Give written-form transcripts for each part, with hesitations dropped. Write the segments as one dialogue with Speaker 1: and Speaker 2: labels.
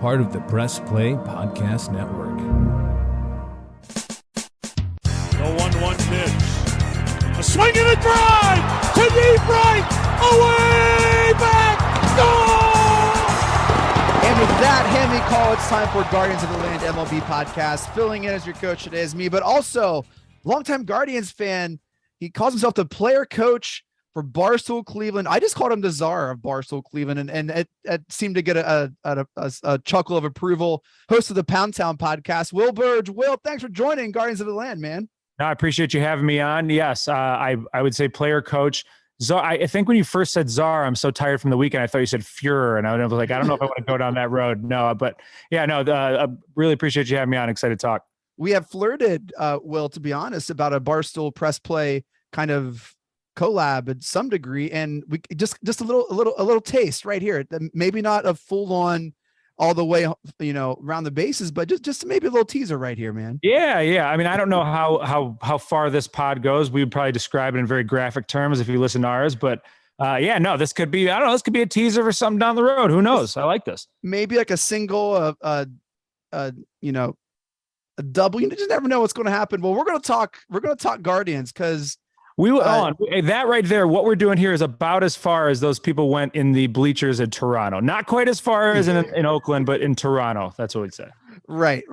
Speaker 1: part of the Press Play Podcast Network.
Speaker 2: The 1-1 pitch. A swing and a drive to deep right. Away back. Goal!
Speaker 3: And with that Hammy call, it's time for Guardians of the Land MLB podcast. Filling in as your coach today is me, but also longtime Guardians fan. He calls himself the player coach for Barstool Cleveland. I just called him the czar of Barstool Cleveland, and it seemed to get a chuckle of approval. Host of the Pound Town podcast, Will Burge. Will, thanks for joining Guardians of the Land, man.
Speaker 4: No, I appreciate you having me on. Yes, I would say player coach. Czar, I think when you first said czar, I'm so tired from the weekend. I thought you said Führer, and I was like, I don't know if I want to go down that road. No, but yeah, no, I really appreciate you having me on. Excited to talk.
Speaker 3: We have flirted, Will, to be honest, about a Barstool Press Play kind of collab at some degree, and we just a little taste right here. Maybe not a full on all the way, around the bases, but just maybe a little teaser right here, man.
Speaker 4: Yeah. I mean, I don't know how far this pod goes. We would probably describe it in very graphic terms if you listen to ours, but this could be, I don't know, this could be a teaser for something down the road. Who knows? I like this.
Speaker 3: Maybe like a single, a double. You just never know what's going to happen. Well, we're going to talk Guardians, because
Speaker 4: we will that right there. What we're doing here is about as far as those people went in the bleachers in Toronto. Not quite as far as in Oakland, but in Toronto. That's what we'd say.
Speaker 3: Right.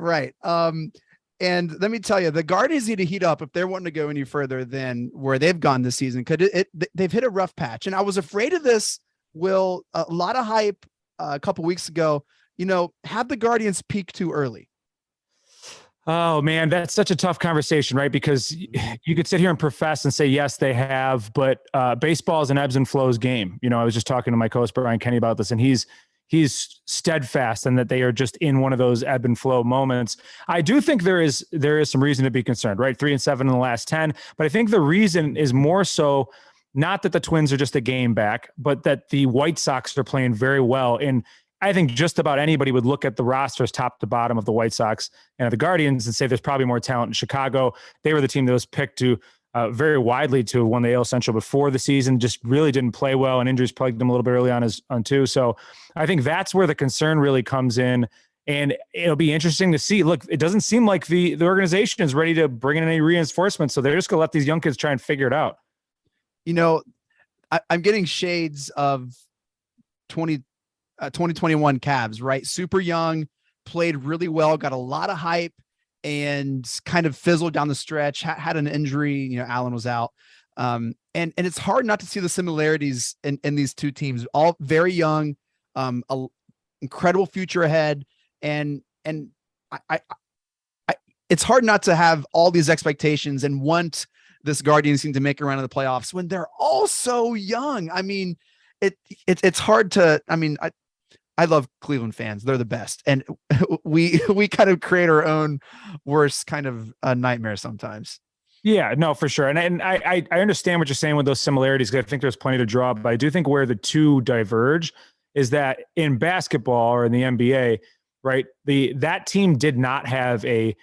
Speaker 3: And let me tell you, the Guardians need to heat up if they're wanting to go any further than where they've gone this season, because they've hit a rough patch. And I was afraid of this, Will. A lot of hype a couple weeks ago. Have the Guardians peak too early?
Speaker 4: Oh man, that's such a tough conversation, right? Because you could sit here and profess and say, yes, they have, but baseball is an ebbs and flows game. I was just talking to my co-host Brian Kenny about this, and he's steadfast in that they are just in one of those ebb and flow moments. I do think there is some reason to be concerned, right? 3-7 in the last 10, but I think the reason is more so not that the Twins are just a game back, but that the White Sox are playing very well. And I think just about anybody would look at the rosters top to bottom of the White Sox and the Guardians and say there's probably more talent in Chicago. They were the team that was picked to very widely to win the AL Central before the season, just really didn't play well, and injuries plagued them a little bit early on too. So I think that's where the concern really comes in, and it'll be interesting to see. Look, it doesn't seem like the organization is ready to bring in any reinforcements, so they're just going to let these young kids try and figure it out.
Speaker 3: I'm getting shades of 2021 Cavs, right? Super young, played really well, got a lot of hype, and kind of fizzled down the stretch, had an injury, Allen was out. And it's hard not to see the similarities in these two teams, all very young, incredible future ahead. And I it's hard not to have all these expectations and want this Guardians team to make a run of the playoffs when they're all so young. I mean, it's hard to, I love Cleveland fans. They're the best. And we kind of create our own worst kind of nightmare sometimes.
Speaker 4: Yeah, no, for sure. And I understand what you're saying with those similarities, because I think there's plenty to draw, but I do think where the two diverge is that in basketball or in the NBA, right, that team did not have a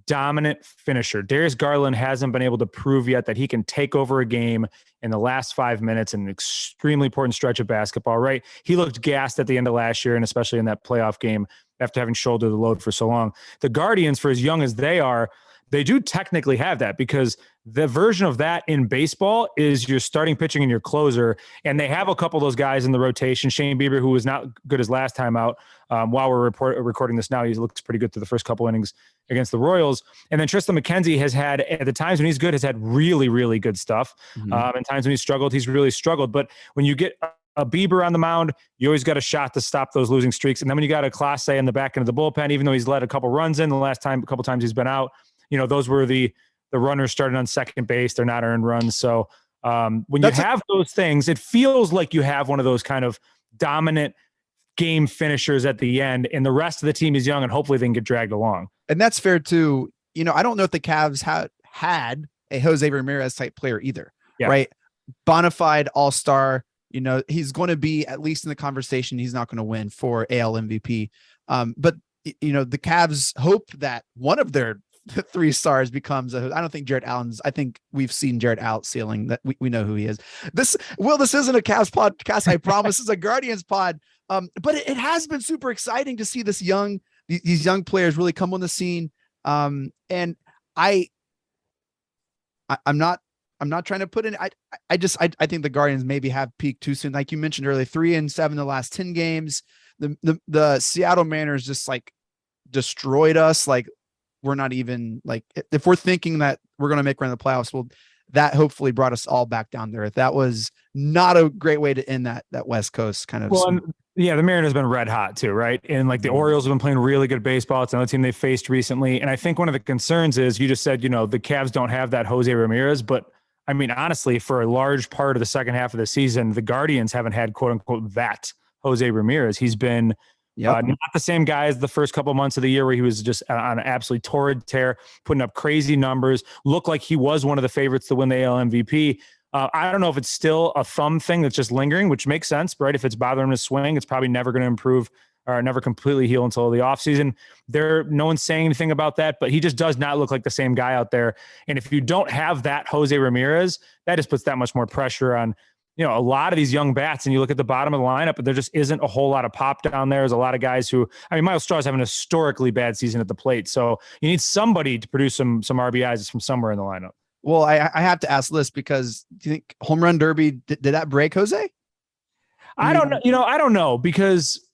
Speaker 4: dominant finisher. Darius Garland hasn't been able to prove yet that he can take over a game in the last 5 minutes in an extremely important stretch of basketball, right? He looked gassed at the end of last year, and especially in that playoff game after having shouldered the load for so long. The Guardians, for as young as they are, they do technically have that, because the version of that in baseball is your starting pitching and your closer. And they have a couple of those guys in the rotation. Shane Bieber, who was not good his last time out. While we're recording this now, he looks pretty good through the first couple innings against the Royals. And then Tristan McKenzie has had, at the times when he's good, has had really, really good stuff. And times when he's struggled, he's really struggled. But when you get a Bieber on the mound, you always got a shot to stop those losing streaks. And then when you got a Clase in the back end of the bullpen, even though he's let a couple runs in the last time, a couple times he's been out, those were the runners started on second base. They're not earned runs. So when you have those things, it feels like you have one of those kind of dominant game finishers at the end, and the rest of the team is young, and hopefully they can get dragged along.
Speaker 3: And that's fair too. I don't know if the Cavs had a Jose Ramirez type player either, right? Bonafide all-star. He's going to be at least in the conversation. He's not going to win for AL MVP. But the Cavs hope that one of their 3 stars becomes I don't think Jared Allen's. I think we've seen Jared out ceiling, that we know who he is. This isn't a Cavs podcast. I promise. It's a Guardians pod. But it has been super exciting to see these young players really come on the scene. And I'm not trying to put in. I think the Guardians maybe have peaked too soon. Like you mentioned earlier, 3-7 the last 10 games. The Seattle Mariners just like destroyed us. Like we're not even like, if we're thinking that we're going to make run in the playoffs, well, that hopefully brought us all back down there. That was not a great way to end that West Coast kind of.
Speaker 4: Well, the Mariners have been red hot too, right? And like the Orioles have been playing really good baseball. It's another team they faced recently. And I think one of the concerns is, you just said, the Cavs don't have that Jose Ramirez, but I mean, honestly, for a large part of the second half of the season, the Guardians haven't had quote unquote that Jose Ramirez. He's been not the same guy as the first couple of months of the year where he was just on an absolutely torrid tear, putting up crazy numbers, looked like he was one of the favorites to win the AL MVP. I don't know if it's still a thumb thing that's just lingering, which makes sense, right? If it's bothering his swing, it's probably never going to improve or never completely heal until the offseason. No one's saying anything about that, but he just does not look like the same guy out there. And if you don't have that Jose Ramirez, that just puts that much more pressure on, a lot of these young bats. And you look at the bottom of the lineup, but there just isn't a whole lot of pop down there. There's a lot of guys who, Miles Straw's having a historically bad season at the plate. So you need somebody to produce some RBIs from somewhere in the lineup.
Speaker 3: Well, I have to ask this because do you think home run derby, did that break Jose?
Speaker 4: I don't know. I don't know because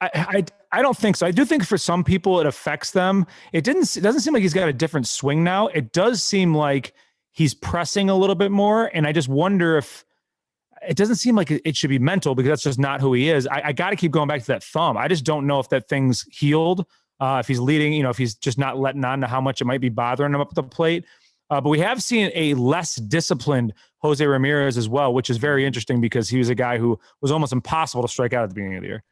Speaker 4: I don't think so. I do think for some people it affects them. It doesn't seem like he's got a different swing now. It does seem like he's pressing a little bit more. And I just wonder if it doesn't seem like it should be mental because that's just not who he is. I got to keep going back to that thumb. I just don't know if that thing's healed. If he's leading, if he's just not letting on to how much it might be bothering him up at the plate. But we have seen a less disciplined Jose Ramirez as well, which is very interesting because he was a guy who was almost impossible to strike out at the beginning of the year.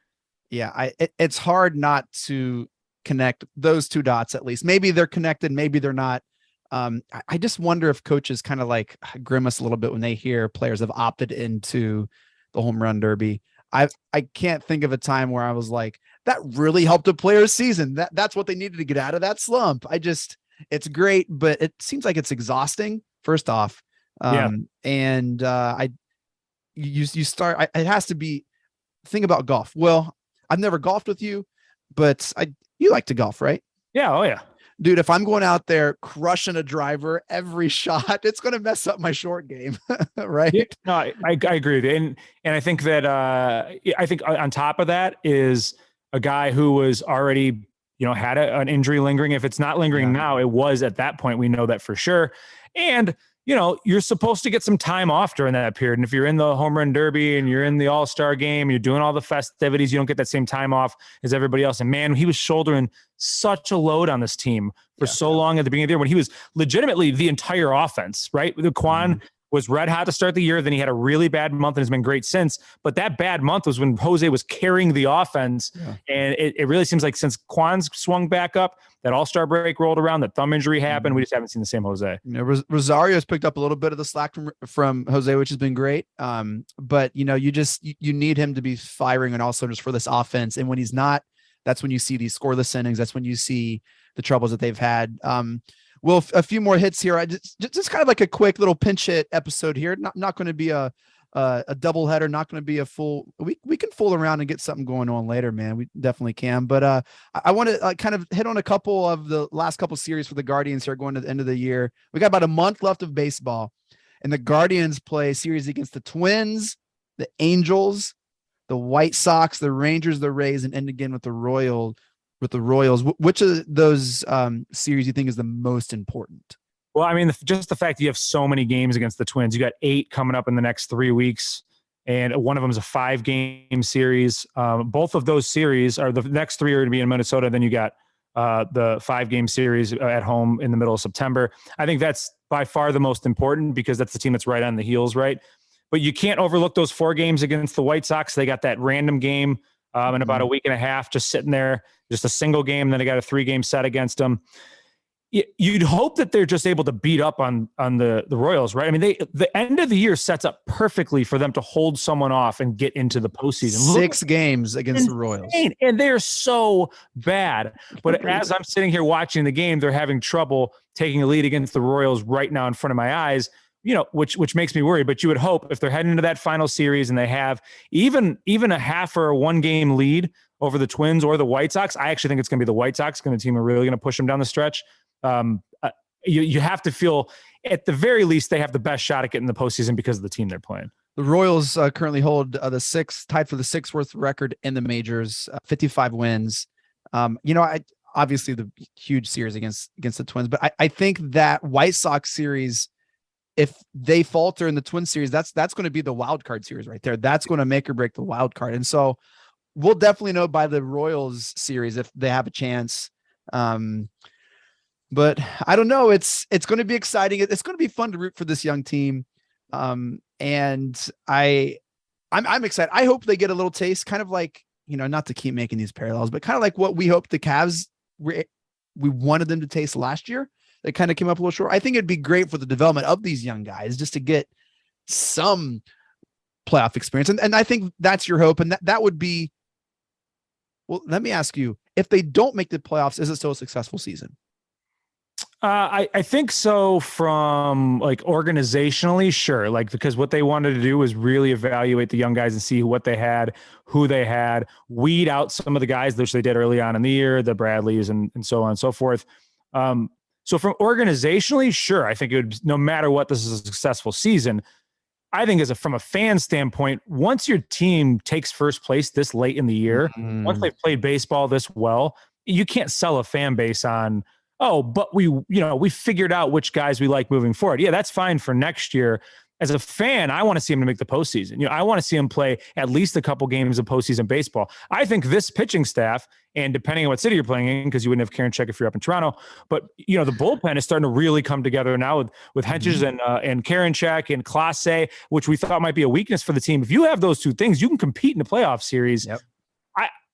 Speaker 3: Yeah, it's hard not to connect those two dots at least. Maybe they're connected, maybe they're not. I just wonder if coaches kind of like grimace a little bit when they hear players have opted into the home run derby. I can't think of a time where I was like, that really helped a player's season. That's what they needed to get out of that slump. It's great, but it seems like it's exhausting first off. And you start, it has to be think about golf. Well, I've never golfed with you, but you like to golf, right?
Speaker 4: Yeah. Oh yeah.
Speaker 3: Dude, if I'm going out there crushing a driver every shot, it's going to mess up my short game, right?
Speaker 4: Yeah, no, I agree with you. And I think that I think on top of that is a guy who was already, had an injury lingering. If it's not lingering now, it was at that point. We know that for sure. And you're supposed to get some time off during that period. And if you're in the home run derby and you're in the all-star game, you're doing all the festivities, you don't get that same time off as everybody else. And man, he was shouldering such a load on this team for so long at the beginning of the year when he was legitimately the entire offense, right? Quan was red hot to start the year. Then he had a really bad month and has been great since. But that bad month was when Jose was carrying the offense. Yeah. And it really seems like since Quan's swung back up, that all-star break rolled around, that thumb injury happened. We just haven't seen the same Jose.
Speaker 3: Rosario's picked up a little bit of the slack from Jose, which has been great. But you need him to be firing on all cylinders for this offense. And when he's not, that's when you see these scoreless innings. That's when you see the troubles that they've had. Well, a few more hits here. I just kind of like a quick little pinch hit episode here. Not going to be a double header. Not going to be a full. We can fool around and get something going on later, man. We definitely can. But I want to kind of hit on a couple of the last couple series for the Guardians here going to the end of the year. We got about a month left of baseball, and the Guardians play a series against the Twins, the Angels, the White Sox, the Rangers, the Rays, and end again with the Royals. Which of those series do you think is the most important?
Speaker 4: Well, I mean, just the fact that you have so many games against the Twins. You got 8 coming up in the next 3 weeks, and one of them is a 5-game series. Both of those series are the next 3 are going to be in Minnesota. Then you got the 5-game series at home in the middle of September. I think that's by far the most important because that's the team that's right on the heels, right? But you can't overlook those 4 games against the White Sox. They got that random game in about a week and a half, just sitting there, just a single game. Then they got a 3-game set against them. You'd hope that they're just able to beat up on the Royals, right? I mean, the end of the year sets up perfectly for them to hold someone off and get into the postseason.
Speaker 3: 6 games against the Royals.
Speaker 4: And they're so bad. But as I'm sitting here watching the game, they're having trouble taking a lead against the Royals right now in front of my eyes. which makes me worry. But you would hope if they're heading into that final series and they have even a half or a 1-game lead over the Twins or the White Sox, I actually think it's going to be the White Sox. Going to team are really going to push them down the stretch. You have to feel at the very least they have the best shot at getting the postseason because of the team they're playing.
Speaker 3: The Royals currently hold tied for the sixth worst record in the majors, 55 wins. Obviously the huge series against the Twins, but I think that White Sox series, if they falter in the Twins series, that's going to be the wild card series right there. That's going to make or break the wild card. And so we'll definitely know by the Royals series if they have a chance. But I don't know. It's going to be exciting. It's going to be fun to root for this young team. And I'm excited. I hope they get a little taste, kind of like, not to keep making these parallels, but kind of like what we hope the Cavs we wanted them to taste last year. They kind of came up a little short. I think it'd be great for the development of these young guys just to get some playoff experience. And I think that's your hope. And that would be, well, let me ask you, if they don't make the playoffs, is it still a successful season?
Speaker 4: I think so from like organizationally, sure. Like, because what they wanted to do was really evaluate the young guys and see what they had, who they had, weed out some of the guys, which they did early on in the year, the Bradleys and so on and so forth. So from organizationally, sure. I think it would, no matter what, this is a successful season. I think from a fan standpoint, once your team takes first place this late in the year, once they've played baseball this well, you can't sell a fan base on, but we figured out which guys we like moving forward. Yeah, that's fine for next year. As a fan, I want to see him to make the postseason. I want to see him play at least a couple games of postseason baseball. I think this pitching staff, and depending on what city you're playing in, because you wouldn't have Karinchak if you're up in Toronto, but the bullpen is starting to really come together now with Hentges and Karinchak and Clase, which we thought might be a weakness for the team. If you have those two things, you can compete in the playoff series. Yep.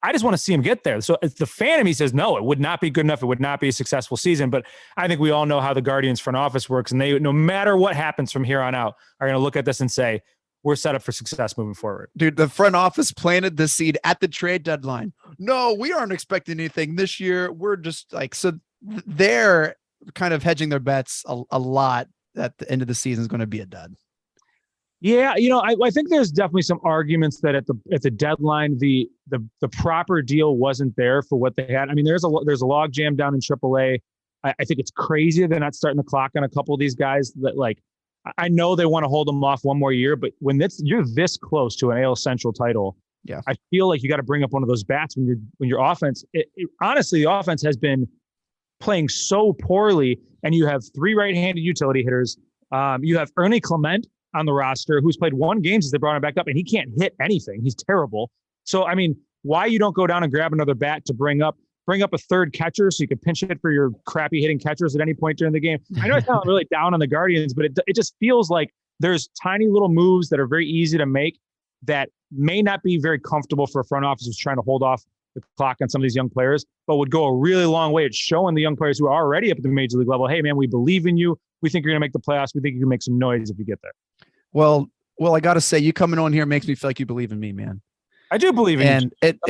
Speaker 4: I just want to see him get there. So if the fan of me says, no, it would not be good enough. It would not be a successful season. But I think we all know how the Guardians front office works. And they, no matter what happens from here on out, are going to look at this and say, we're set up for success moving forward.
Speaker 3: Dude, the front office planted the seed at the trade deadline. No, we aren't expecting anything this year. We're just like, so they're kind of hedging their bets a lot that the end of the season is going to be a dud.
Speaker 4: Yeah, I think there's definitely some arguments that at the deadline, the proper deal wasn't there for what they had. I mean, there's a log jam down in AAA. I think it's crazy they're not starting the clock on a couple of these guys. That, like, I know they want to hold them off one more year, but when you're this close to an AL Central title, yeah, I feel like you got to bring up one of those bats when your offense. Honestly, the offense has been playing so poorly, and you have 3 right-handed utility hitters. You have Ernie Clement on the roster who's played 1 game since they brought him back up, and he can't hit anything. He's terrible. So, I mean, why you don't go down and grab another bat to bring up a third catcher so you can pinch hit for your crappy hitting catchers at any point during the game? I know I sound really down on the Guardians, but it just feels like there's tiny little moves that are very easy to make that may not be very comfortable for a front office who's trying to hold off the clock on some of these young players, but would go a really long way at showing the young players who are already up at the major league level, hey, man, we believe in you. We think you're going to make the playoffs. We think you can make some noise if you get there.
Speaker 3: Well, I got to say, you coming on here makes me feel like you believe in me, man.
Speaker 4: I do believe in you.
Speaker 3: And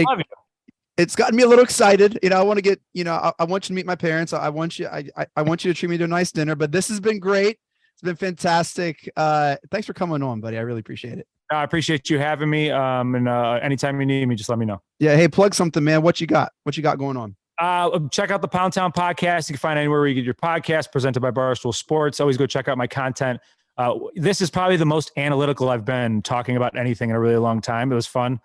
Speaker 3: it's gotten me a little excited. I want to get, I want you to meet my parents. I want you to treat me to a nice dinner, but this has been great. It's been fantastic. Thanks for coming on, buddy. I really appreciate it.
Speaker 4: I appreciate you having me. And anytime you need me, just let me know.
Speaker 3: Yeah. Hey, plug something, man. What you got going on?
Speaker 4: Check out the Pound Town podcast. You can find anywhere where you get your podcast, presented by Barstool Sports. Always go check out my content. This is probably the most analytical I've been talking about anything in a really long time. It was fun.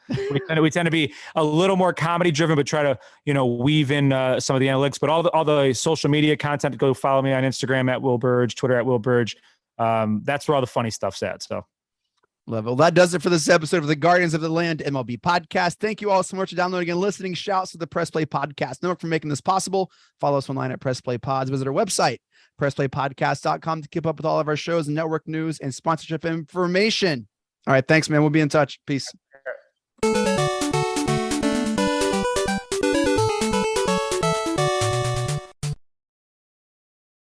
Speaker 4: We tend to be a little more comedy driven, but try to, weave in some of the analytics, but all the social media content, go follow me on Instagram at Will Burge, Twitter at Will Burge. That's where all the funny stuff's at. So.
Speaker 3: Well, that does it for this episode of the Guardians of the Land MLB podcast. Thank you all so much for downloading and listening. Shouts to the Press Play Podcast Network for making this possible. Follow us online at Press Play Pods. Visit our website, pressplaypodcast.com, to keep up with all of our shows and network news and sponsorship information. All right. Thanks, man. We'll be in touch. Peace.